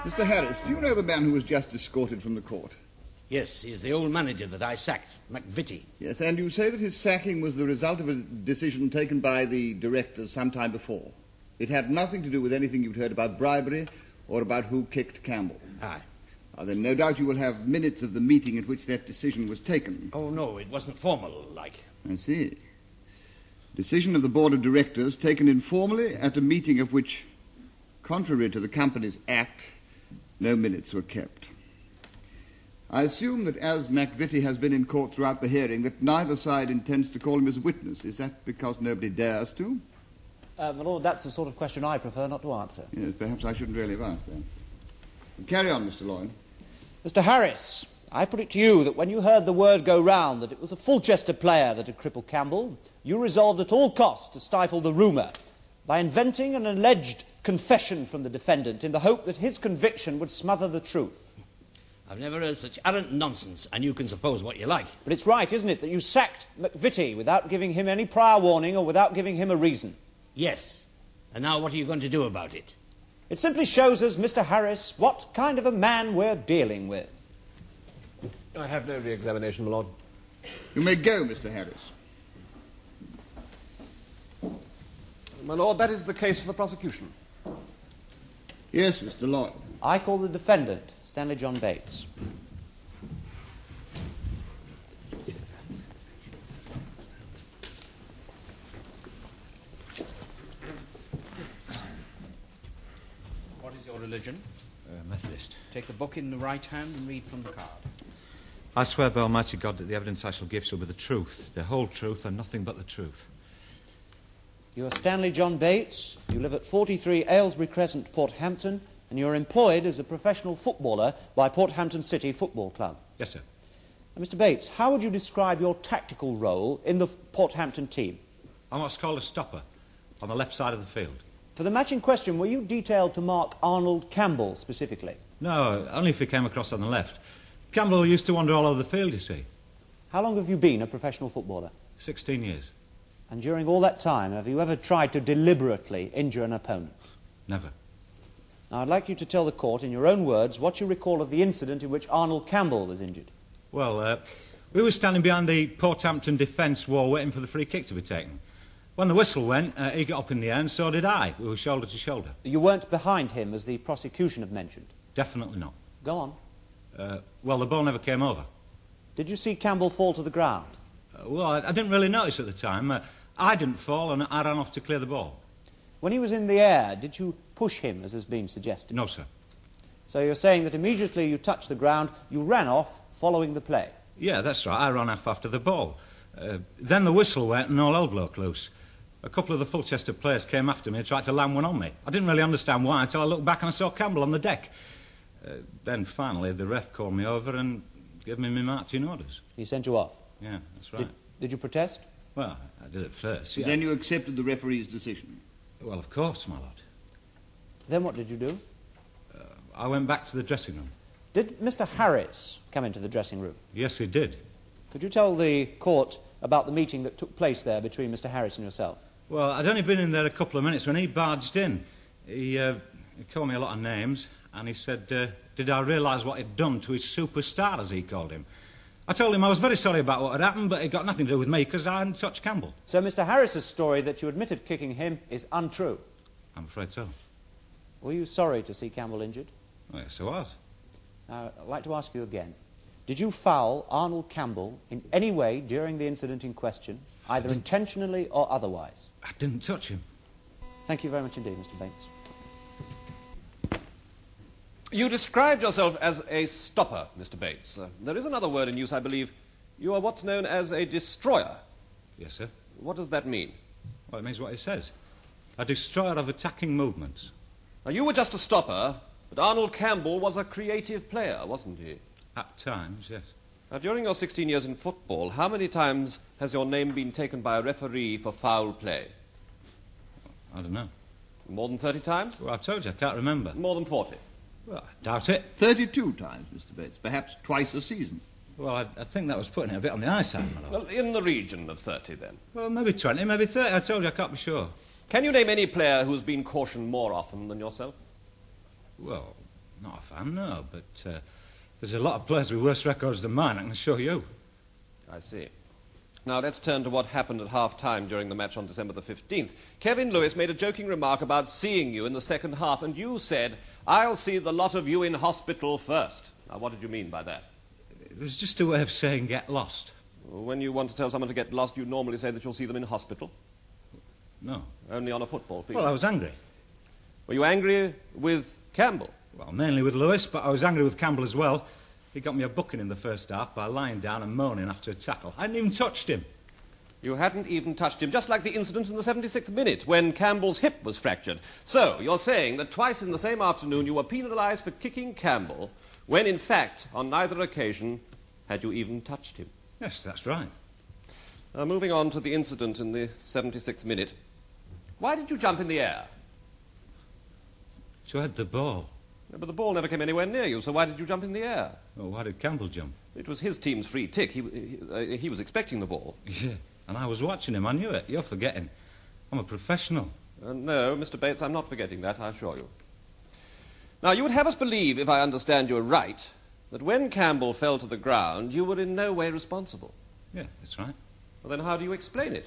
Mr. Harris, do you know the man who was just escorted from the court? Yes, he's the old manager that I sacked, McVitie. Yes, and you say that his sacking was the result of a decision taken by the directors some time before. It had nothing to do with anything you'd heard about bribery or about who kicked Campbell. Aye. Then no doubt you will have minutes of the meeting at which that decision was taken. Oh, no, it wasn't formal, like. I see. Decision of the board of directors taken informally at a meeting of which, contrary to the Companies Act, no minutes were kept. I assume that as McVitie has been in court throughout the hearing, that neither side intends to call him as a witness. Is that because nobody dares to? My lord, that's the sort of question I prefer not to answer. Yes, perhaps I shouldn't really have asked that. Carry on, Mr. Loyne. Mr. Harris, I put it to you that when you heard the word go round that it was a Fulchester player that had crippled Campbell, you resolved at all costs to stifle the rumour by inventing an alleged confession from the defendant in the hope that his conviction would smother the truth. I've never heard such arrant nonsense, and you can suppose what you like. But it's right, isn't it, that you sacked McVitie without giving him any prior warning or without giving him a reason? Yes. And now what are you going to do about it? It simply shows us, Mr. Harris, what kind of a man we're dealing with. I have no re-examination, my lord. You may go, Mr. Harris. My lord, that is the case for the prosecution. Yes, Mr. Loyne. I call the defendant, Stanley John Bates. What is your religion? Methodist. Take the book in the right hand and read from the card. I swear by Almighty God that the evidence I shall give shall be the truth, the whole truth, and nothing but the truth. You are Stanley John Bates. You live at 43 Aylesbury Crescent, Porthampton, and you're employed as a professional footballer by Porthampton City Football Club. Yes, sir. Now, Mr. Bates, how would you describe your tactical role in the Porthampton team? I'm what's called a stopper, on the left side of the field. For the match in question, were you detailed to mark Arnold Campbell specifically? No, only if he came across on the left. Campbell used to wander all over the field, you see. How long have you been a professional footballer? 16 years. And during all that time, have you ever tried to deliberately injure an opponent? Never. Now, I'd like you to tell the court, in your own words, what you recall of the incident in which Arnold Campbell was injured. Well, we were standing behind the Porthampton defence wall waiting for the free kick to be taken. When the whistle went, he got up in the air and so did I. We were shoulder to shoulder. You weren't behind him, as the prosecution have mentioned? Definitely not. Go on. Well, the ball never came over. Did you see Campbell fall to the ground? Well, I didn't really notice at the time. I didn't fall and I ran off to clear the ball. When he was in the air, did you push him, as has been suggested? No, sir. So you're saying that immediately you touched the ground, you ran off following the play? Yeah, that's right. I ran off after the ball. Then the whistle went and all hell broke loose. A couple of the Fulchester players came after me and tried to land one on me. I didn't really understand why until I looked back and I saw Campbell on the deck. Then finally the ref called me over and gave me my marching orders. He sent you off? Yeah, that's right. Did you protest? Well, I did at first, yeah. Then you accepted the referee's decision? Well, of course, my lord. Then what did you do? I went back to the dressing room. Did Mr. Harris come into the dressing room? Yes, he did. Could you tell the court about the meeting that took place there between Mr. Harris and yourself? Well, I'd only been in there a couple of minutes when he barged in. He called me a lot of names, and he said, did I realise what he'd done to his superstar, as he called him? I told him I was very sorry about what had happened, but it got nothing to do with me, because I hadn't touched Campbell. So Mr. Harris's story that you admitted kicking him is untrue? I'm afraid so. Were you sorry to see Campbell injured? Well, yes, I was. Now, I'd like to ask you again. Did you foul Arnold Campbell in any way during the incident in question, either intentionally or otherwise? I didn't touch him. Thank you very much indeed, Mr. Bates. You described yourself as a stopper, Mr. Bates. There is another word in use, I believe. You are what's known as a destroyer. Yes, sir. What does that mean? Well, it means what it says. A destroyer of attacking movements. Now, you were just a stopper, but Arnold Campbell was a creative player, wasn't he? At times, yes. Now, during your 16 years in football, how many times has your name been taken by a referee for foul play? I don't know. More than 30 times? Well, I told you, I can't remember. More than 40? Well, I doubt it. 32 times, Mr. Bates, perhaps twice a season. Well, I think that was putting it a bit on the high side, my lord. Well, in the region of 30, then. Well, maybe 20, maybe 30. I told you, I can't be sure. Can you name any player who's been cautioned more often than yourself? Well, Not a fan, no, but there's a lot of players with worse records than mine, I can show you. I see. Now, let's turn to what happened at half-time during the match on December the 15th. Kevin Lewis made a joking remark about seeing you in the second half, and you said, "I'll see the lot of you in hospital first." Now, what did you mean by that? It was just a way of saying get lost. When you want to tell someone to get lost, you normally say that you'll see them in hospital. No. Only on a football field. Well, I was angry. Were you angry with Campbell? Well, mainly with Lewis, but I was angry with Campbell as well. He got me a booking in the first half by lying down and moaning after a tackle. I hadn't even touched him. You hadn't even touched him, just like the incident in the 76th minute when Campbell's hip was fractured. So, you're saying that twice in the same afternoon you were penalised for kicking Campbell, when in fact, on neither occasion, had you even touched him. Yes, that's right. Moving on to the incident in the 76th minute. Why did you jump in the air? To head the ball. But the ball never came anywhere near you, so why did you jump in the air? Well, why did Campbell jump? It was his team's free kick. He was expecting the ball. Yeah, and I was watching him. I knew it. You're forgetting. I'm a professional. No, Mr. Bates, I'm not forgetting that, I assure you. Now, you would have us believe, if I understand you right, that when Campbell fell to the ground, you were in no way responsible. Yeah, that's right. Well, then how do you explain it?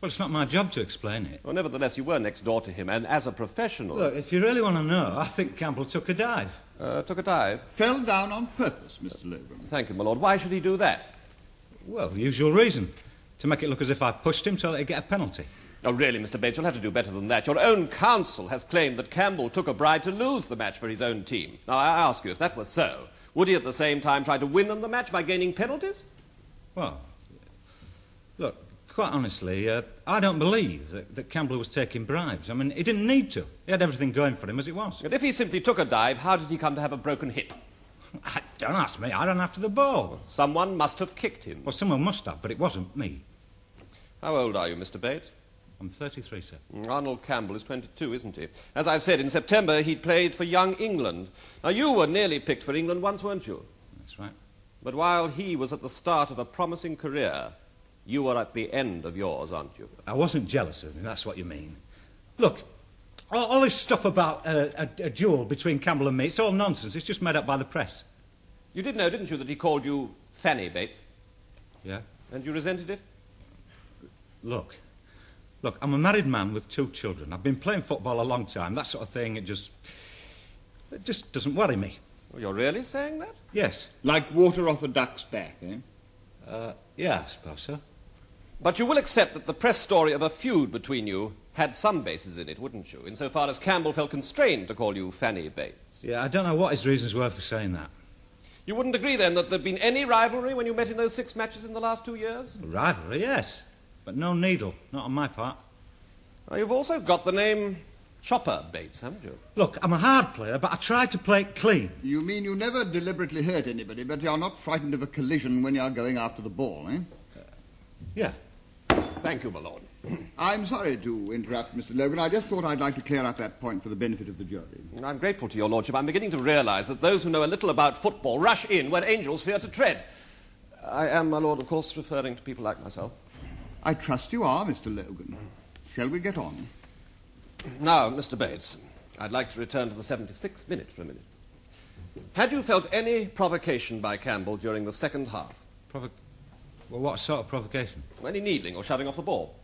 Well, it's not my job to explain it. Well, nevertheless, you were next door to him, and as a professional... Look, if you really want to know, I think Campbell took a dive. Took a dive? Fell down on purpose, Mr. Logan. Thank you, my lord. Why should he do that? Well, the usual reason. To make it look as if I pushed him so that he'd get a penalty. Oh, really, Mr. Bates, you'll have to do better than that. Your own counsel has claimed that Campbell took a bribe to lose the match for his own team. Now, I ask you, if that were so, would he at the same time try to win them the match by gaining penalties? Well, look, quite honestly, I don't believe that Campbell was taking bribes. I mean, he didn't need to. He had everything going for him as it was. And if he simply took a dive, how did he come to have a broken hip? Don't ask me. I ran after the ball. Someone must have kicked him. Well, someone must have, but it wasn't me. How old are you, Mr. Bates? I'm 33, sir. Arnold Campbell is 22, isn't he? As I've said, in September he'd played for Young England. Now, you were nearly picked for England once, weren't you? That's right. But while he was at the start of a promising career, you were at the end of yours, aren't you? I wasn't jealous of him, that's what you mean. Look, all this stuff about a duel between Campbell and me, it's all nonsense. It's just made up by the press. You did know, didn't you, that he called you Fanny Bates? Yeah? And you resented it? Look, I'm a married man with 2 children. I've been playing football a long time. That sort of thing, it just doesn't worry me. Well, you're really saying that? Yes. Like water off a duck's back, eh? Yeah, I suppose so. But you will accept that the press story of a feud between you had some basis in it, wouldn't you? Insofar as Campbell felt constrained to call you Fanny Bates. Yeah, I don't know what his reasons were for saying that. You wouldn't agree, then, that there'd been any rivalry when you met in those 6 matches in the last 2 years? Rivalry, yes. But no needle, not on my part. Now, you've also got the name Chopper Bates, haven't you? Look, I'm a hard player, but I try to play it clean. You mean you never deliberately hurt anybody, but you're not frightened of a collision when you're going after the ball, eh? Yeah. Thank you, my lord. I'm sorry to interrupt, Mr. Logan. I just thought I'd like to clear up that point for the benefit of the jury. I'm grateful to your lordship. I'm beginning to realise that those who know a little about football rush in when angels fear to tread. I am, my lord, of course, referring to people like myself. I trust you are, Mr. Logan. Shall we get on? Now, Mr. Bates, I'd like to return to the 76th minute for a minute. Had you felt any provocation by Campbell during the second half? Well, what sort of provocation? Any needling or shoving off the ball?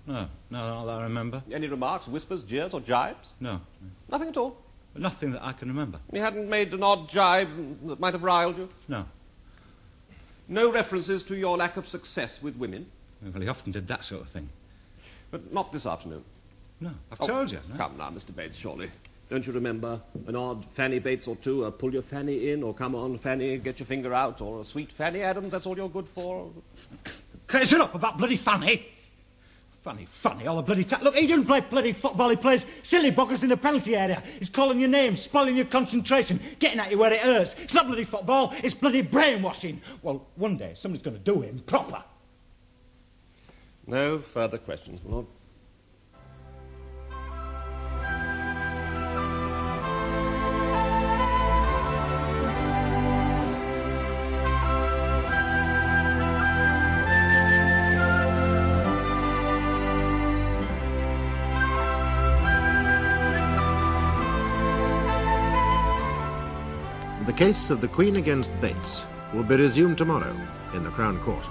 No, not that I remember. Any remarks, whispers, jeers, or jibes? No. Nothing at all? Nothing that I can remember. You hadn't made an odd jibe that might have riled you? No. No references to your lack of success with women? Well, he often did that sort of thing. But not this afternoon. No, I've told you. No? Come now, Mr. Bates, surely. Don't you remember an odd Fanny Bates or two, pull your Fanny in, or come on, Fanny, get your finger out, or a sweet Fanny Adams, that's all you're good for? Shut up about bloody Fanny. Fanny, all the bloody Look, he doesn't play bloody football, he plays silly buggers in the penalty area. He's calling your name, spoiling your concentration, getting at you where it hurts. It's not bloody football, it's bloody brainwashing. Well, one day, somebody's going to do him proper. No further questions, my lord. The case of the Queen against Bates will be resumed tomorrow in the Crown Court.